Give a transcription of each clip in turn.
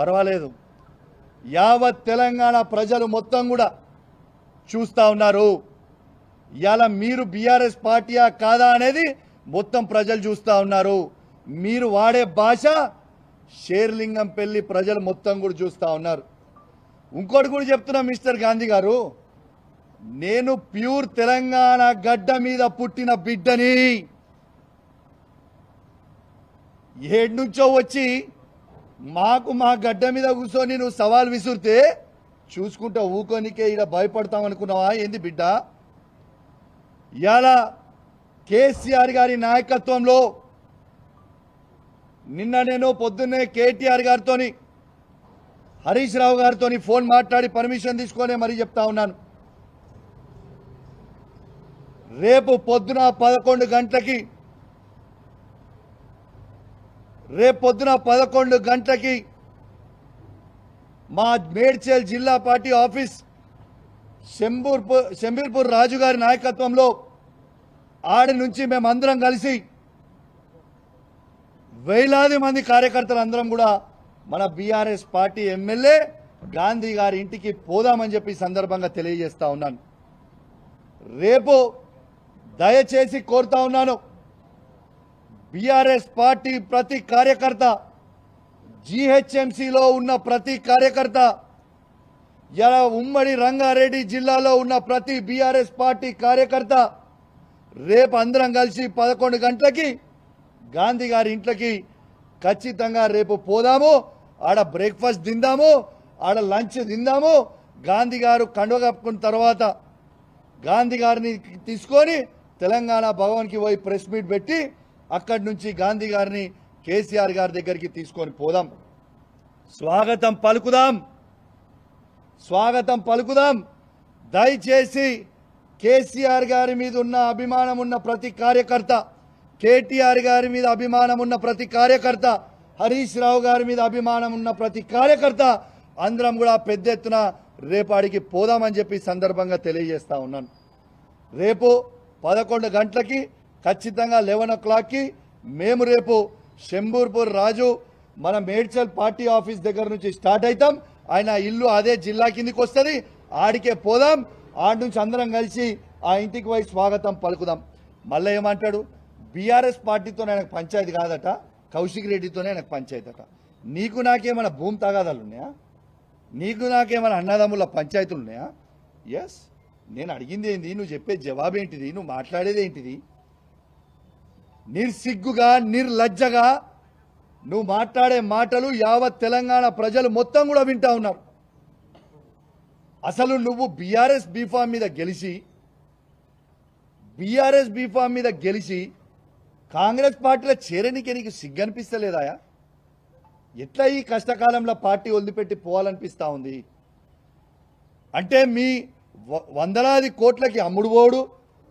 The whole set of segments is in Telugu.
పర్వాలేదు, యావత్ తెలంగాణ ప్రజలు మొత్తం కూడా చూస్తూ ఉన్నారు. ఇవాళ మీరు బీఆర్ఎస్ పార్టీయా కాదా అనేది మొత్తం ప్రజలు చూస్తూ ఉన్నారు. మీరు వాడే భాష షేర్లింగంపల్లి ప్రజలు మొత్తం కూడా చూస్తూ ఉన్నారు. ఇంకోటి కూడా చెప్తున్నా మిస్టర్ గాంధీ గారు, నేను ప్యూర్ తెలంగాణ గడ్డ మీద పుట్టిన బిడ్డని. ఏడు నుంచో వచ్చి మా గడ్డ మీద కూర్చొని నువ్వు సవాల్ విసురితే చూసుకుంటా ఊకోనికే ఇలా భయపడతాం అనుకున్నావా ఏంది బిడ్డ? ఇవాళ కేసీఆర్ గారి నాయకత్వంలో నిన్న నేను పొద్దున్నే కేటీఆర్ గారితో హరీష్ రావు గారితో ఫోన్ మాట్లాడి పర్మిషన్ తీసుకొని మరీ చెప్తా ఉన్నాను. రేపు పొద్దున 11 గంటలకి మా మేడ్చల్ జిల్లా పార్టీ ఆఫీస్ శంబీర్పూర్ రాజు గారి నాయకత్వంలో ఆడి నుంచి మేమందరం కలిసి వేలాది మంది కార్యకర్తలు అందరం కూడా మన బీఆర్ఎస్ పార్టీ ఎమ్మెల్యే గాంధీ గారి ఇంటికి పోదామని చెప్పి సందర్భంగా తెలియజేస్తా ఉన్నాను. రేపు దయచేసి కోరుతా ఉన్నాను, బీఆర్ఎస్ పార్టీ ప్రతి కార్యకర్త, జీహెచ్ఎంసీలో ఉన్న ప్రతి కార్యకర్త, ఇలా ఉమ్మడి రంగారెడ్డి జిల్లాలో ఉన్న ప్రతి బీఆర్ఎస్ పార్టీ కార్యకర్త రేపు అందరం కలిసి 11 గంటలకి గాంధీ గారి ఇంట్లోకి ఖచ్చితంగా రేపు పోదాము. ఆడ బ్రేక్ఫాస్ట్ తిందాము, ఆడ లంచ్ తిందాము. గాంధీ గారు కండువ కప్పుకున్న తర్వాత గాంధీ గారిని తీసుకొని తెలంగాణ భవన్కి పోయి ప్రెస్ మీట్ పెట్టి అక్కడి నుంచి గాంధీ గారిని కేసీఆర్ గారి దగ్గరికి తీసుకొని పోదాం. స్వాగతం పలుకుదాం. దయచేసి కేసీఆర్ గారి మీద ఉన్న అభిమానం ఉన్న ప్రతి కార్యకర్త, కేటీఆర్ గారి మీద అభిమానం ఉన్న ప్రతి కార్యకర్త, హరీష్ రావు గారి మీద అభిమానం ఉన్న ప్రతి కార్యకర్త అందరం కూడా పెద్ద ఎత్తున రేపాడికి పోదామని చెప్పి సందర్భంగా తెలియజేస్తా ఉన్నాను. రేపు 11 గంటలకి ఖచ్చితంగా 11 o'clockకి మేము రేపు శంబూర్పూర్ రాజు మన మేడ్చల్ పార్టీ ఆఫీస్ దగ్గర నుంచి స్టార్ట్ అవుతాం. ఆయన ఇల్లు అదే జిల్లా కిందికి వస్తుంది, ఆడికే పోదాం. ఆడి నుంచి అందరం కలిసి ఆ ఇంటికి పోయి స్వాగతం పలుకుదాం. మళ్ళీ ఏమంటాడు, బీఆర్ఎస్ పార్టీతో ఆయనకు పంచాయతీ కాదట, కౌశిక్ రెడ్డితోనే ఆయనకు పంచాయతీ అట. నీకు నాకేమైనా భూమి తగాదాలు ఉన్నాయా? నీకు నాకేమైనా అన్నదమ్ముల పంచాయతీలు ఉన్నాయా? ఎస్, నేను అడిగింది ఏంది, నువ్వు చెప్పే జవాబు ఏంటిది, నువ్వు మాట్లాడేది ఏంటిది? నిర్సిగ్గుగా నిర్లజ్జగా నువ్వు మాట్లాడే మాటలు యావత్ తెలంగాణ ప్రజలు మొత్తం కూడా వింటా ఉన్నారు. అసలు నువ్వు బీఆర్ఎస్ బీఫామ్ మీద గెలిచి కాంగ్రెస్ పార్టీలో చేరనికి నీకు సిగ్గనిపిస్తలేదాయా? ఎట్లా ఈ కష్టకాలంలో పార్టీ వదిలిపెట్టి పోవాలనిపిస్తా ఉంది? అంటే మీ వందలాది కోట్లకి అమ్ముడు పోడు,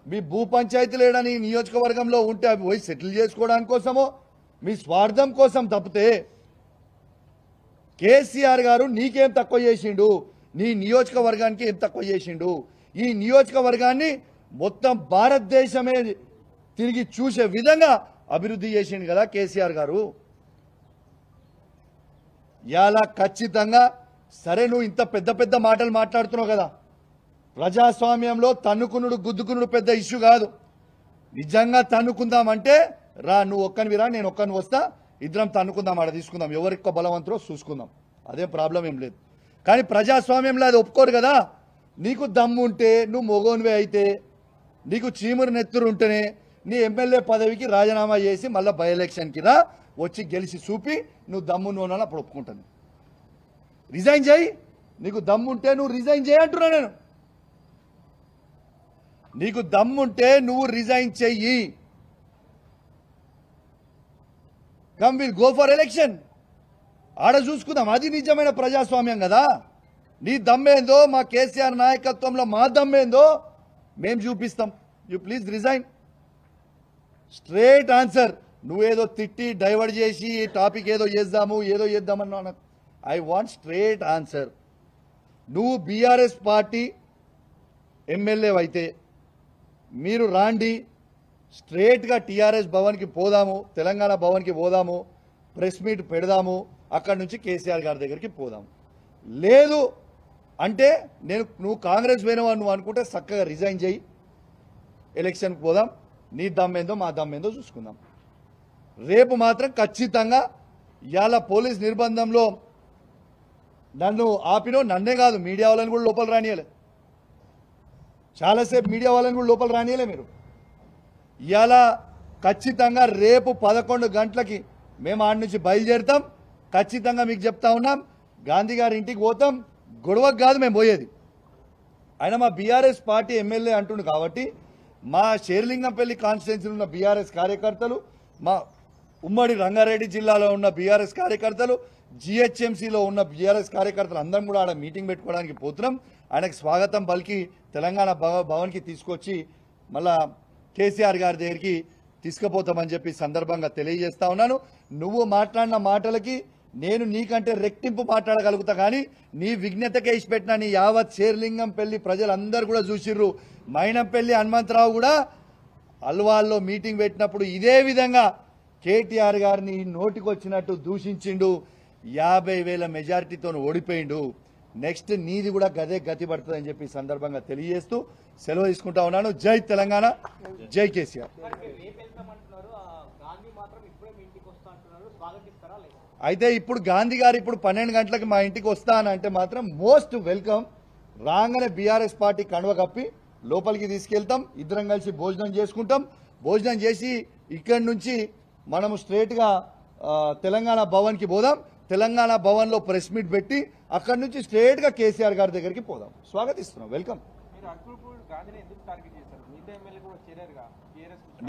మీ భూ పంచాయతీలు ఏడని నియోజకవర్గంలో ఉంటే అవి పోయి సెటిల్ చేసుకోవడానికి కోసమో మీ స్వార్థం కోసం తప్పితే కేసీఆర్ గారు నీకేం తక్కువ చేసిండు, నీ నియోజకవర్గానికి ఏం తక్కువ చేసిండు? ఈ నియోజకవర్గాన్ని మొత్తం భారతదేశమే తిరిగి చూసే విధంగా అభివృద్ధి చేసిండు కదా కేసీఆర్ గారు. ఇలా ఖచ్చితంగా సరే, నువ్వు ఇంత పెద్ద పెద్ద మాటలు మాట్లాడుతున్నావు కదా, ప్రజాస్వామ్యంలో తన్నుకునుడు గుద్దుకునుడు పెద్ద ఇష్యూ కాదు. నిజంగా తన్నుకుందామంటే రా, నువ్వు ఒక్కనివి రా, నేను ఒక్కని వస్తా, ఇద్దరం తన్నుకుందాం, ఆడ తీసుకుందాం, ఎవరికి బలవంతులో చూసుకుందాం, అదే ప్రాబ్లం ఏం లేదు. కానీ ప్రజాస్వామ్యంలో అది ఒప్పుకోరు కదా. నీకు దమ్ము ఉంటే, నువ్వు మొగోనివే అయితే, నీకు చీమురు నెత్తురు ఉంటేనే నీ ఎమ్మెల్యే పదవికి రాజీనామా చేసి మళ్ళీ బై ఎలక్షన్కి రా, వచ్చి గెలిచి చూపి నువ్వు దమ్ము నువ్వు అప్పుడు ఒప్పుకుంటాను. రిజైన్ చేయి, నీకు దమ్ముంటే నువ్వు రిజైన్ చేయి అంటున్నా నేను. నీకు దమ్ముంటే నువ్వు రిజైన్ చెయ్యి. Come will go for election, ఆడ చూసుకుందాం. అది నిజమైన ప్రజాస్వామ్యం కదా. నీ దమ్మేందో, మా కేసీఆర్ నాయకత్వంలో మా దమ్మేందో మేము చూపిస్తాం. You please resign. Straight answer. నువ్వేదో తిట్టి డైవర్ట్ చేసి టాపిక్ ఏదో చేద్దామన్నా, ఐ వాంట్ స్ట్రేట్ ఆన్సర్. నువ్వు బీఆర్ఎస్ పార్టీ ఎమ్మెల్యే అయితే మీరు రాండి, స్ట్రేట్గా టీఆర్ఎస్ భవన్కి పోదాము, తెలంగాణ భవన్కి పోదాము, ప్రెస్ మీట్ పెడదాము, అక్కడి నుంచి కేసీఆర్ గారి దగ్గరికి పోదాం. లేదు అంటే నువ్వు కాంగ్రెస్ పోయినావు నువ్వు అనుకుంటే చక్కగా రిజైన్ చేయి, ఎలక్షన్కి పోదాం, నీ దమ్మేందో మా దమ్మేందో చూసుకుందాం. రేపు మాత్రం ఖచ్చితంగా ఇవాళ పోలీస్ నిర్బంధంలో నన్ను ఆపినో, నన్నే కాదు మీడియా వాళ్ళని కూడా లోపల రానియలే, చాలాసేపు మీడియా వాళ్ళని కూడా లోపల రానియలే మీరు. ఇవాళ ఖచ్చితంగా రేపు 11 గంటలకి మేము ఆడి నుంచి బయలుదేరుతాం. ఖచ్చితంగా మీకు చెప్తా ఉన్నాం, గాంధీ గారి ఇంటికి పోతాం. గొడవకు కాదు మేము పోయేది. ఆయన మా బీఆర్ఎస్ పార్టీ ఎమ్మెల్యే అంటుండు కాబట్టి మా షేర్లింగంపల్లి కాన్స్టిట్యున్సీలో ఉన్న బీఆర్ఎస్ కార్యకర్తలు, మా ఉమ్మడి రంగారెడ్డి జిల్లాలో ఉన్న బీఆర్ఎస్ కార్యకర్తలు, జిహెచ్ఎంసీలో ఉన్న బీఆర్ఎస్ కార్యకర్తలు అందరం కూడా ఆడ మీటింగ్ పెట్టుకోవడానికి పోతున్నాం. ఆయనకు స్వాగతం పలికి తెలంగాణ భవన్కి తీసుకొచ్చి మళ్ళా కేసీఆర్ గారి దగ్గరికి తీసుకుపోతామని చెప్పి సందర్భంగా తెలియజేస్తా ఉన్నాను. నువ్వు మాట్లాడిన మాటలకి నేను నీకంటే రెట్టింపు మాట్లాడగలుగుతా, కానీ నీ విజ్ఞతకే ఇచ్చిపెట్టిన నీ యావత్ షేర్లింగంపల్లి ప్రజలందరూ కూడా చూసిర్రు. మైనంపల్లి హనుమంతరావు కూడా అల్వాల్లో మీటింగ్ పెట్టినప్పుడు ఇదే విధంగా కేటీఆర్ గారిని నోటికొచ్చినట్టు దూషించిండు. 50,000 మెజారిటీతో ఓడిపోయిండు. నెక్స్ట్ నీది కూడా గదే గతి పడుతుందని చెప్పి సందర్భంగా తెలియజేస్తూ సెలవు తీసుకుంటా ఉన్నాను. జై తెలంగాణ, జై కేసీఆర్. అయితే ఇప్పుడు గాంధీ గారు ఇప్పుడు 12 గంటలకు మా ఇంటికి వస్తానంటే మాత్రం మోస్ట్ వెల్కమ్. రాగానే బీఆర్ఎస్ పార్టీ కండువ కప్పి లోపలికి తీసుకెళ్తాం, ఇద్దరం కలిసి భోజనం చేసుకుంటాం. భోజనం చేసి ఇక్కడి నుంచి మనము స్ట్రేట్గా తెలంగాణ భవన్కి పోదాం. తెలంగాణ భవన్లో ప్రెస్ మీట్ పెట్టి అక్కడి నుంచి స్ట్రేట్గా కేసీఆర్ గారి దగ్గరికి పోదాం. స్వాగతిస్తున్నాం, వెల్కమ్.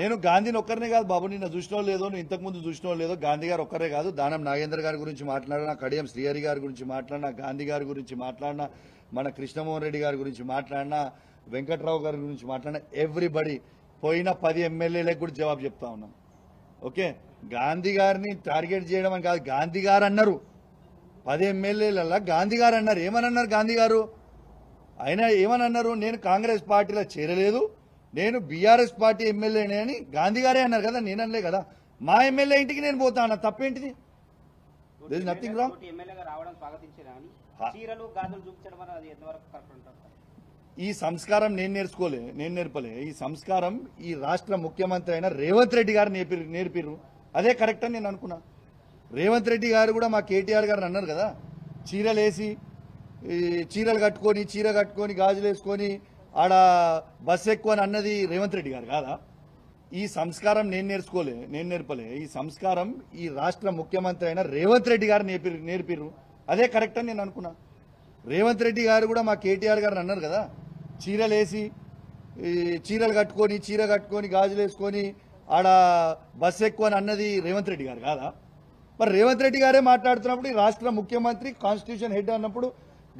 నేను గాంధీని ఒక్కరినే కాదు బాబు, నిన్న చూసినో లేదో, నువ్వు ఇంతకుముందు చూసినో లేదో, గాంధీ గారు ఒక్కరే కాదు, దానం నాగేంద్ర గారి గురించి మాట్లాడినా, కడియం శ్రీహరి గారి గురించి మాట్లాడినా, గాంధీ గారి గురించి మాట్లాడినా, మన కృష్ణమోహన్ రెడ్డి గారి గురించి మాట్లాడినా, వెంకట్రావు గారి గురించి మాట్లాడినా, ఎవ్రీబడి పోయిన 10 ఎమ్మెల్యేలకు కూడా జవాబు చెప్తా ఉన్నాం. ఓకే, గాంధీ గారిని టార్గెట్ చేయడం అని కాదు, గాంధీ గారు అన్నారు. 10 ఎమ్మెల్యేలలో గాంధీ గారు అన్నారు. ఏమని అన్నారు గాంధీ గారు? ఆయన ఏమని అన్నారు? నేను కాంగ్రెస్ పార్టీలో చేరలేదు, నేను బీఆర్ఎస్ పార్టీ ఎమ్మెల్యేనే అని గాంధీ గారే అన్నారు కదా, నేను అనలే కదా. మా ఎమ్మెల్యే ఇంటికి నేను పోతా అన్న, తప్పేంటిది? Nothing wrong. ఈ సంస్కారం నేను నేర్పలే. ఈ సంస్కారం ఈ రాష్ట్ర ముఖ్యమంత్రి అయిన రేవంత్ రెడ్డి గారు నేర్పిర్రు. అదే కరెక్ట్ అని నేను అనుకున్నా. రేవంత్ రెడ్డి గారు కూడా మా కేటీఆర్ గారు అన్నారు కదా, చీరలు కట్టుకొని గాజులు వేసుకొని ఆడ బస్సు ఎక్కువ అని అన్నది రేవంత్ రెడ్డి గారు కాదా? ఈ సంస్కారం నేను నేర్పలే. ఈ సంస్కారం ఈ రాష్ట్ర ముఖ్యమంత్రి అయిన రేవంత్ రెడ్డి గారు నేర్పిర్రు. అదే కరెక్ట్ అని నేను అనుకున్నా. రేవంత్ రెడ్డి గారు కూడా మా కేటీఆర్ గారు అన్నారు కదా, చీరలు కట్టుకొని గాజులు వేసుకొని ఆడ బస్సు ఎక్కువ అని అన్నది రేవంత్ రెడ్డి గారు కాదా? మరి రేవంత్ రెడ్డి గారే మాట్లాడుతున్నప్పుడు, ఈ రాష్ట్ర ముఖ్యమంత్రి కాన్స్టిట్యూషన్ హెడ్ అన్నప్పుడు,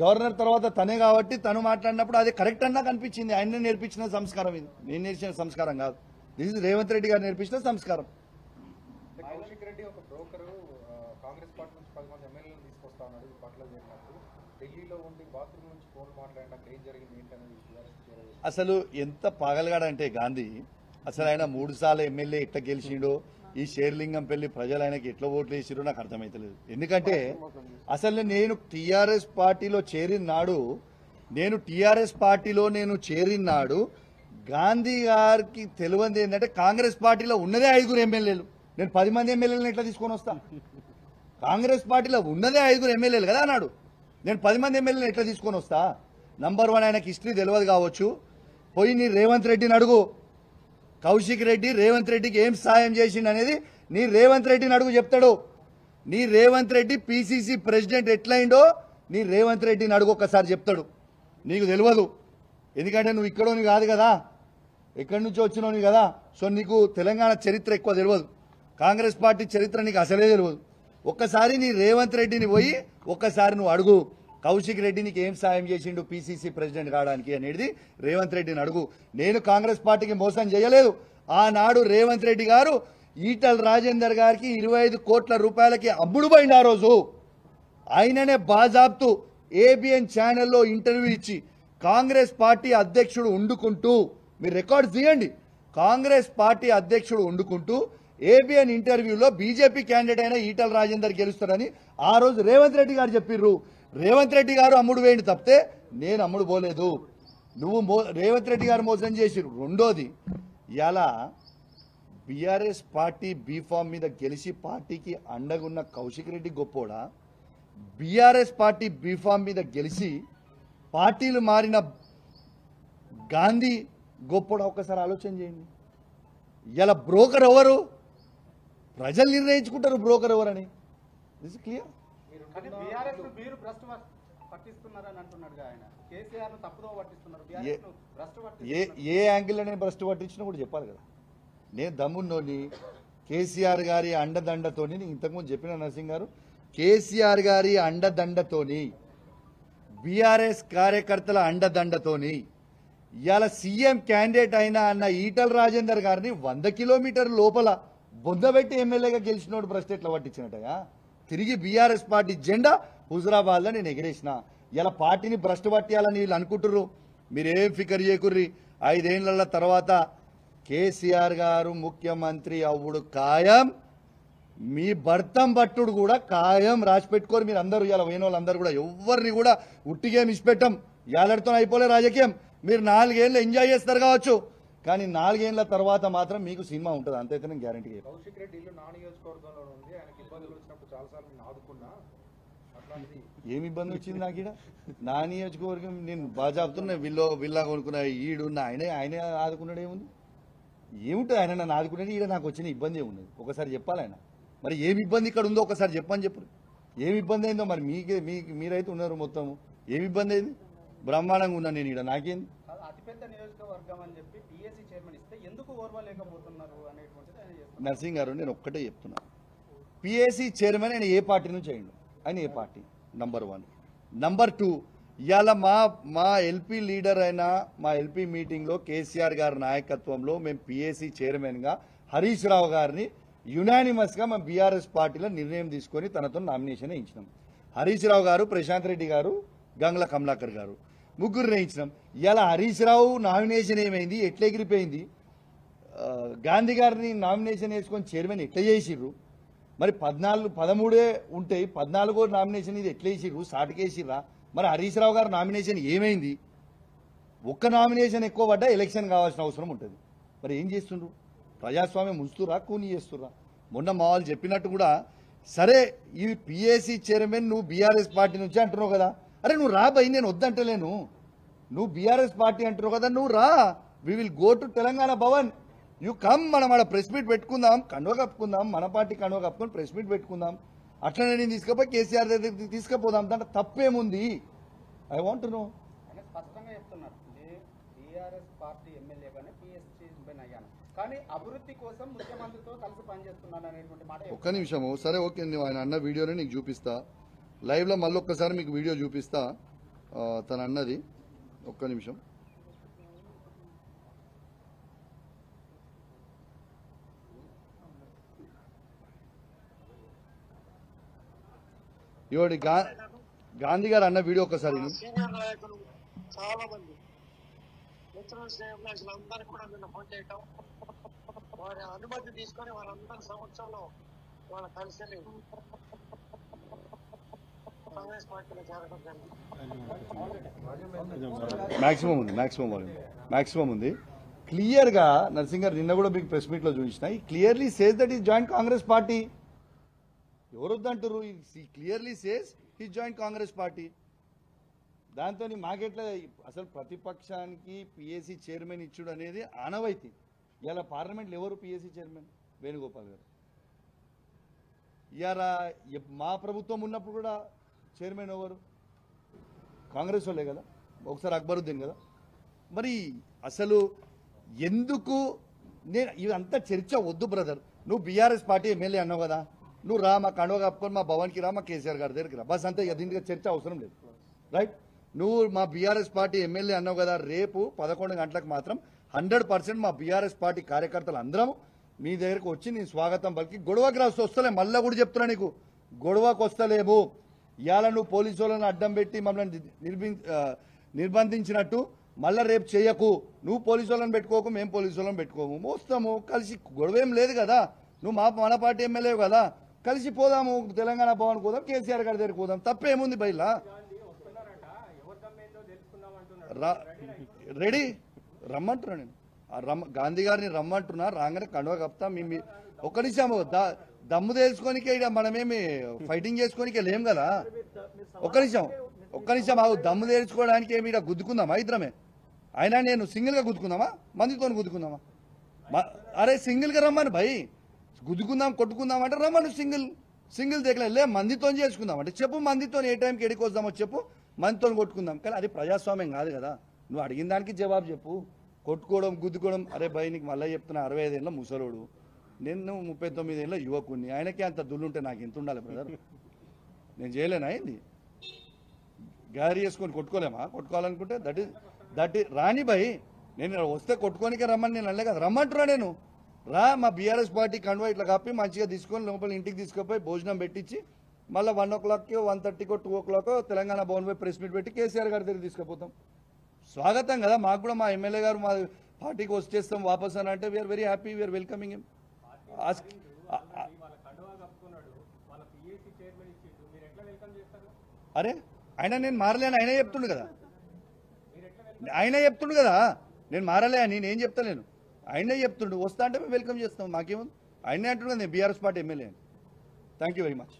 గవర్నర్ తర్వాత తనే కాబట్టి తను మాట్లాడినప్పుడు అది కరెక్ట్ అన్నా కనిపించింది. ఆయనే నేర్పించిన సంస్కారం ఇది, నేను నేర్చిన సంస్కారం కాదు. దిస్ ఇస్ రేవంత్ రెడ్డి గారు నేర్పించిన సంస్కారం. కౌశిక్ రెడ్డి ఒక బ్రోకర్, కాంగ్రెస్ పార్టీ నుంచి 10 మంది ఎమ్మెల్యేలను తీసుకొస్తా ఉన్నాడు. పట్ల చేసినప్పుడు ఢిల్లీలో ఉండి బాత్రూమ్ నుంచి ఫోన్ మాట్లాడినాక ఏం జరిగింది ఏంటనేది అసలు ఎంత పాగలగాడంటే గాంధీ, అసలు ఆయన 3 సార్లు ఎమ్మెల్యే ఎట్లా గెలిచిండో, ఈ షేర్లింగంపల్లి ప్రజలు ఆయనకి ఎట్లా ఓట్లు వేసిరో నాకు అర్థమైతలేదు. ఎందుకంటే అసలు నేను టీఆర్ఎస్ పార్టీలో చేరిన నాడు గాంధీ గారికి తెలియంది ఏంటంటే కాంగ్రెస్ పార్టీలో ఉన్నదే 5 ఎమ్మెల్యేలు. నేను 10 మంది ఎమ్మెల్యేలను ఎట్లా తీసుకొని వస్తా? కాంగ్రెస్ పార్టీలో ఉన్నదే 5 ఎమ్మెల్యేలు కదా అన్నాడు. నేను 10 మంది ఎమ్మెల్యేలను ఎట్లా తీసుకొని వస్తా? నంబర్ 1 ఆయనకి హిస్టరీ తెలియదు కావచ్చు. పోయి నీ రేవంత్ రెడ్డిని అడుగు, కౌశిక్ రెడ్డి రేవంత్ రెడ్డికి ఏం సాయం చేసిండు అనేది నీ రేవంత్ రెడ్డిని అడుగు, చెప్తాడు. నీ రేవంత్ రెడ్డి పిసిసి ప్రెసిడెంట్ ఎట్లయిండో నీ రేవంత్ రెడ్డిని అడుగు, ఒక్కసారి చెప్తాడు. నీకు తెలియదు, ఎందుకంటే నువ్వు ఇక్కడోని కాదు కదా, ఎక్కడి నుంచో వచ్చినోని కదా. సో నీకు తెలంగాణ చరిత్ర ఎక్కువ తెలియదు, కాంగ్రెస్ పార్టీ చరిత్ర నీకు అసలే తెలియదు. ఒక్కసారి నీ రేవంత్ రెడ్డిని పోయి ఒక్కసారి నువ్వు అడుగు, కౌశిక్ రెడ్డి నీకు ఏం సాయం చేసిండు పిసిసి ప్రెసిడెంట్ కావడానికి అనేది రేవంత్ రెడ్డిని అడుగు. నేను కాంగ్రెస్ పార్టీకి మోసం చేయలేదు. ఆనాడు రేవంత్ రెడ్డి గారు ఈటల రాజేందర్ గారికి 25 కోట్ల రూపాయలకి అమ్ముడుపోయింది. ఆ రోజు ఆయననే బాజాబ్తు ఏబిఎన్ ఛానల్లో ఇంటర్వ్యూ ఇచ్చి కాంగ్రెస్ పార్టీ అధ్యక్షుడు వండుకుంటూ, మీరు రికార్డ్స్ తీయండి, కాంగ్రెస్ పార్టీ అధ్యక్షుడు వండుకుంటూ ఏబిఎన్ ఇంటర్వ్యూలో బీజేపీ క్యాండిడేట్ అయిన ఈటల రాజేందర్ గెలుస్తారని ఆ రోజు రేవంత్ రెడ్డి గారు చెప్పిర్రు. రేవంత్ రెడ్డి గారు అమ్ముడు వేయండి తప్పితే నేను అమ్ముడు పోలేదు. నువ్వు రేవంత్ రెడ్డి గారు మోసం చేసిర్రు. రెండోది, ఇలా బీఆర్ఎస్ పార్టీ బీఫామ్ మీద గెలిచి పార్టీకి అండగున్న కౌశిక్ రెడ్డి గొప్పోడా, బీఆర్ఎస్ పార్టీ బీఫామ్ మీద గెలిచి పార్టీలు మారిన గాంధీ గొప్పోడా? ఒక్కసారి ఆలోచన చేయండి. ఇలా బ్రోకర్ ఎవరు? ప్రజలు నిర్ణయించుకుంటారు బ్రోకర్ ఎవరని. This is clear. మీరు భ్రష్టు పట్టిస్తున్నారని అంటున్నాడు ఆయన. కేసీఆర్ తప్పుదో పట్టిస్తున్నారు, బీఆర్ఎస్ భ్రష్టు పట్టిస్తున్నారు. ఏ యాంగిల్లో నేను భ్రష్టు పట్టించినా కూడా చెప్పాలి కదా. నేను దమ్మున్నోని కేసీఆర్ గారి అండదండతోని, నేను ఇంతకుముందు చెప్పిన నరసింగ్ గారు, కేసీఆర్ గారి అండదండతోని, బీఆర్ఎస్ కార్యకర్తల అండదండతోని ఇవాళ సీఎం క్యాండిడేట్ అయినా అన్న ఈటల రాజేందర్ గారిని 100 కిలోమీటర్ల లోపల బొందబెట్టి ఎమ్మెల్యేగా గెలిచినోడు భ్రష్టు ఎట్లా పట్టించినట్టయా? తిరిగి బీఆర్ఎస్ పార్టీ జెండా హుజురాబాద్లో నేను ఎగిరేసిన. ఇలా పార్టీని భ్రష్టు పట్టియాలని వీళ్ళు అనుకుంటుర్రు. మీరేం ఫికర్ చేయకుర్రి. 5 ఏళ్ల తర్వాత కేసీఆర్ గారు ముఖ్యమంత్రి అవ్వుడు ఖాయం. మీ భర్తం పట్టుడు కూడా ఖాయం. రాసి పెట్టుకోరు మీరు అందరూ. ఇలా పోయిన వాళ్ళందరూ కూడా ఎవరిని కూడా ఉట్టిగేం ఇచ్చిపెట్టాం. ఏళ్ళతో అయిపోలే రాజకీయం. మీరు 4 ఏళ్ళు ఎంజాయ్ చేస్తారు కావచ్చు, కానీ 4 ఏళ్ల తర్వాత మాత్రం మీకు సినిమా ఉంటుంది. అంతైతే నేను గ్యారంటీ. కౌశిక్ రెడ్డి ఇల్లు నా నియోజకవర్గంలో ఉంది. ఆయనకి ఇబ్బందులు వచ్చినప్పుడు చాలాసార్లు నేను ఆదుకున్నా. అట్లాంటిది ఏమి ఇబ్బంది వచ్చింది నాకు? ఇక్కడ నా నియోజకవర్గం నేను బాగా చెప్తున్నా. విల్లా కొనుక్కున్న ఈడు ఆయనే ఆదుకున్నాడు. ఏముంది? ఏముంటుంది ఆయన నన్ను ఆదుకునేది? ఈడ నాకు వచ్చిన ఇబ్బంది ఏమున్నది? ఒకసారి చెప్పాలి ఆయన. మరి ఏమి ఇబ్బంది ఇక్కడ ఉందో ఒకసారి చెప్పని చెప్పు. ఏమి ఇబ్బంది అయిందో మరి మీరైతే ఉన్నారు మొత్తము. ఏమి ఇబ్బంది అయింది? బ్రహ్మాండంగా ఉన్నా నేను ఇక్కడ. నాకేంది? అతిపెద్ద నియోజకవర్గం అని చెప్పి పిఎస్సీ చైర్మన్ ఇస్తే ఎందుకు ఓర్వలేకపోతున్నారు అనేటువంటిది ఆయన చేస్తున్నారు. నర్సింగ్ గారు, నేను ఒక్కటే చెప్తున్నా. పిఎస్సీ చైర్మన్ ఆయన ఏ పార్టీ నుంచి అయ్యిండు? ఆయన ఏ పార్టీ? నంబర్ 1. నంబర్ 2, ఇవాళ మా ఎల్పీ లీడర్ అయిన మా ఎల్పీ మీటింగ్లో కేసీఆర్ గారి నాయకత్వంలో మేము పిఎస్సీ చైర్మన్గా హరీష్ రావు గారిని యునానిమస్గా మా బీఆర్ఎస్ పార్టీలో నిర్ణయం తీసుకొని తనతో నామినేషన్ వేయించినాం. హరీష్ రావు గారు, ప్రశాంత్ రెడ్డి గారు, గంగ్ల కమలాకర్ గారు ముగ్గురు వేయించినాం. ఇలా హరీష్ రావు నామినేషన్ ఏమైంది? ఎట్లా ఎగిరిపోయింది? గాంధీ గారిని నామినేషన్ వేసుకొని చైర్మన్ ఎట్లా చేసిర్రు? మరి 13 ఉంటాయి, 14వ నామినేషన్ ఇది ఎట్లా వేసిర్రు? సాటికేసిర్రా? మరి హరీష్ రావు గారు నామినేషన్ ఏమైంది? ఒక్క నామినేషన్ ఎక్కువ పడ్డా ఎలక్షన్ కావాల్సిన అవసరం ఉంటుంది. మరి ఏం చేస్తుండ్రు? ప్రజాస్వామ్యం ఉంచుతురా, కూని చేస్తురా? మొన్న మా వాళ్ళు చెప్పినట్టు కూడా, సరే ఈ పిఎస్సీ చైర్మన్ నువ్వు బీఆర్ఎస్ పార్టీ నుంచి అంటున్నావు కదా, అరే నువ్వు రా భయ్, నేను వద్దంటలేను. నువ్వు బీఆర్ఎస్ పార్టీ అంటున్నావు కదా, నువ్వు రా. We will go to Telangana Bhavan. You come. మనం ఆడ ప్రెస్ మీట్ పెట్టుకుందాం, కండువ కప్పుకుందాం, మన పార్టీ కండువ కప్పుకొని ప్రెస్ మీట్ పెట్టుకుందాం. అట్లనే నేను తీసుకపోయి కేసీఆర్ దగ్గరికి తీసుకుపోదాం. దాంట్లో తప్పేముంది? I want to know. ఆయన స్పష్టంగా చెప్తున్నారు, బీఆర్ఎస్ పార్టీ ఎమ్మెల్యేగానే పిఎస్సీ చైర్మన్ అయ్యాను, కానీ అభివృద్ధి కోసం ముఖ్యమంత్రితో కలిసి పనిచేస్తున్నాను అనేటువంటి మాట. ఒక్క నిమిషము. సరే ఓకే, నువ్వు ఆయన అన్న వీడియోని నీకు చూపిస్తా లైవ్లో. మళ్ళీ ఒక్కసారి మీకు వీడియో చూపిస్తా తను అన్నది. ఒక్క నిమిషం. ఇవాడి గాంధీ గారు అన్న వీడియో ఒక్కసారి. సీనియర్ నాయకులు చాలా మంది మిత్రులు, శ్రేయభిలాషులు అందరూ కూడా నిన్న ఫోన్ చేయటం, వారి అనుమతి తీసుకొని వారందరి సమక్షంలో వాళ్ళ కలిసి కాంగ్రెస్ పార్టీలో చేరడం జరిగింది. మాక్సిమం ఉంది. క్లియర్ గా నర్సింగ్ గారు నిన్న కూడా మీకు ప్రెస్ మీట్ లో చూపించిన, ఈ clearly says that is joint Congress party. ఎవరు వద్దంటారు? క్లియర్లీ సేస్ ఈ జాయింట్ కాంగ్రెస్ పార్టీ. దాంతో మాకెట్లా అసలు ప్రతిపక్షానికి పిఎస్సీ చైర్మన్ ఇచ్చుడు అనేది ఆనవాయితీ. ఇలా పార్లమెంట్లో ఎవరు పిఎస్సీ చైర్మన్? వేణుగోపాల్ గారు. ఇవాళ మా ప్రభుత్వం ఉన్నప్పుడు కూడా చైర్మన్ ఎవరు? కాంగ్రెస్ వాళ్ళే కదా, ఒకసారి అక్బరుద్దీన్ కదా. మరి అసలు ఎందుకు ఇదంతా చర్చ వద్దు బ్రదర్. నువ్వు బీఆర్ఎస్ పార్టీ ఎమ్మెల్యే అన్నావు కదా, నువ్వు రా, మా కండువ కప్పుకొని మా భవన్కి రా, మా కేసీఆర్ గారి దగ్గరికి రా, బస్ అంతే. దీనికి చర్చ అవసరం లేదు, రైట్? నువ్వు మా బీఆర్ఎస్ పార్టీ ఎమ్మెల్యే అన్నావు కదా, రేపు 11 గంటలకు మాత్రం 100% మా బీఆర్ఎస్ పార్టీ కార్యకర్తలు అందరం మీ దగ్గరకు వచ్చి నేను స్వాగతం పలికి గొడవకి రాసి వస్తలే. మళ్ళీ కూడా చెప్తున్నా నీకు, గొడవకు వస్తలేము. ఇవాళ నువ్వు పోలీసు వాళ్ళని అడ్డం పెట్టి మమ్మల్ని నిర్బంధించినట్టు మళ్ళీ రేపు చేయకు. నువ్వు పోలీసు వాళ్ళని పెట్టుకోకు, మేము పోలీసు వాళ్ళని పెట్టుకోము, మోస్తాము కలిసి. గొడవ ఏం లేదు కదా. నువ్వు మన పార్టీ ఎమ్మెల్యే కదా, కలిసి పోదాము, తెలంగాణ భవన్ పోదాం, కేసీఆర్ గారి దగ్గరికి పోదాం, తప్పేముంది బయలా. రెడీ రమ్మంటున్నా నేను, గాంధీ గారిని రమ్మంటున్నా, రాగానే కండువా కప్తా. ఒక్క నిమిషం దమ్ము తెలుసుకోనికే ఇక మనమేమి ఫైటింగ్ చేసుకోనికే లేం కదా. ఒక్క నిమిషం ఆగు, దమ్ము తెలుసుకోవడానికి ఏమి ఇక్కడ గుద్దుకుందామా ఇద్దరమే? అయినా నేను సింగిల్గా గుద్దుకుందామా, మందితో గుద్దుకుందామా? అరే సింగిల్గా రమ్మని భయ్, గుద్దుకుందాం కొట్టుకుందాం అంటే రమ్మను, సింగిల్ దగ్గర మందితో చేసుకుందాం అంటే చెప్పు, మందితో ఏ టైంకి ఎడికి వద్దామో చెప్పు, మందితో కొట్టుకుందాం. కానీ అది ప్రజాస్వామ్యం కాదు కదా. నువ్వు అడిగిన దానికి జవాబు చెప్పు. కొట్టుకోవడం గుద్దుకోవడం, అరే భయ్ నీకు మళ్ళీ చెప్తున్నా, 65 ఏళ్ళ ముసలోడు, నేను 39 ఏళ్ళ యువకుడిని, ఆయనకే అంత దుల్లుంటే నాకు ఎంత ఉండాలి బ్రదర్? నేను చేయలేనా ఏంది? గారి చేసుకొని కొట్టుకోలేమా? కొట్టుకోవాలనుకుంటే దట్ రాని భయ్, నేను వస్తే కొట్టుకోనికే రమ్మని నేను అనలే కదా, రమ్మంటున్నా నేను. రా, మా బీఆర్ఎస్ పార్టీ కండువా ఇట్లా కప్పి మంచిగా తీసుకొని లోపల ఇంటికి తీసుకుపోయి భోజనం పెట్టించి మళ్ళీ 1 o'clock 1:30 2 o'clock తెలంగాణ భవన్ పోయి ప్రెస్ మీట్ పెట్టి కేసీఆర్ గారి దగ్గర తీసుకుపోతాం. స్వాగతం కదా మాకు కూడా, మా ఎమ్మెల్యే గారు మా పార్టీకి వచ్చేస్తాం వాపస్ అని అంటే we are very happy, we are welcoming him. అరే ఆయన నేను మారలేను, ఆయనే చెప్తుండు కదా, నేను మారలే అని నేను చెప్తలేను, ఆయనే చెప్తుండు. వస్తా అంటే మేము వెల్కమ్ చేస్తాం, మాకేముంది. ఆయనే అంటుండు కదా నేను బీఆర్ఎస్ పార్టీ ఎమ్మెల్యే అని. Thank you very much.